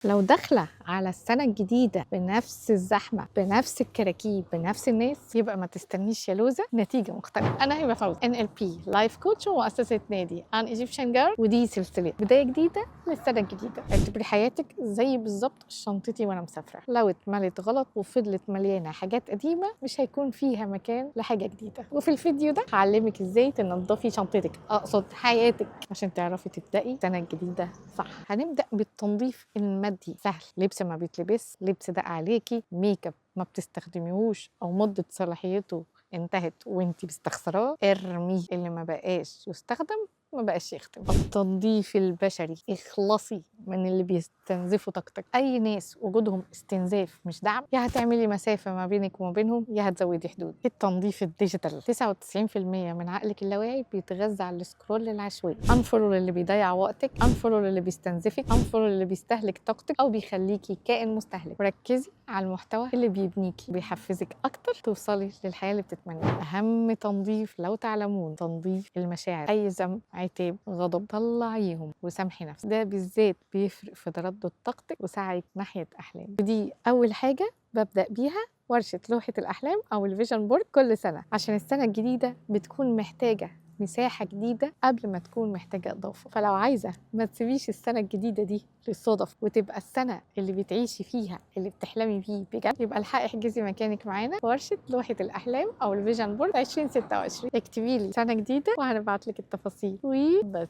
لو داخلة على السنة الجديدة بنفس الزحمة بنفس الكراكيب بنفس الناس، يبقى ما تستنيش يا لوزة نتيجة مختلفة. أنا هبة فوزي NLP لايف كوتش ومؤسسة نادي An Egyptian Girl، ودي سلسلة بداية جديدة للسنة الجديدة. اعتبري حياتك زي بالظبط شنطتي وأنا مسافرة، لو اتملت غلط وفضلت مليانة حاجات قديمة مش هيكون فيها مكان لحاجة جديدة. وفي الفيديو ده هعلمك ازاي تنظفي شنطتك، أقصد حياتك، عشان تعرفي تبدأي السنة الجديدة صح. هنبدأ بالتنظيف المادي، سهل. لبس ما بيتلبس، لبس دق عليكي، ميك اب ما بتستخدميهوش او مدة صلاحيته انتهت وانتي مستخسراه، ارميه. اللي ما بقاش يستخدم ما بقاش يخدم. التنظيف البشري، اخلصي من اللي بيستنزفوا طاقتك. اي ناس وجودهم استنزاف مش دعم، يا هتعملي مسافة ما بينك وما بينهم يا هتزودي حدود. التنظيف الديجيتال، 99% من عقلك اللاواعي بيتغذى على السكرول العشوائي. انفولو اللي بيضيع وقتك، انفولو اللي بيستنزفك، انفولو اللي بيستهلك طاقتك او بيخليكي كائن مستهلك. وركزي على المحتوى اللي بيبنيكي بيحفزك اكتر توصلي للحياة اللي بتتمنيها. اهم تنظيف لو تعلمون تنظيف المشاعر، اي ذنب، عتاب، غضب، طلعيهم وسامحي نفسك. ده بالذات بيفرق في تردد طاقتك وسعيك ناحية أحلامك. ودي أول حاجة ببدأ بيها، ورشة لوحة الأحلام أو الفيجن بورد كل سنة، عشان السنة الجديدة بتكون محتاجة مساحة جديدة قبل ما تكون محتاجة إضافة. فلو عايزة ما تسيبيش السنة الجديدة دي للصدف وتبقى السنة اللي بتعيشي فيها اللي بتحلمي بيه بجد، يبقى الحقي احجزي مكانك معانا في ورشة لوحة الأحلام أو الفيجن بورد 2026. اكتبي لي سنة جديدة وهنبعت لك التفاصيل وبس.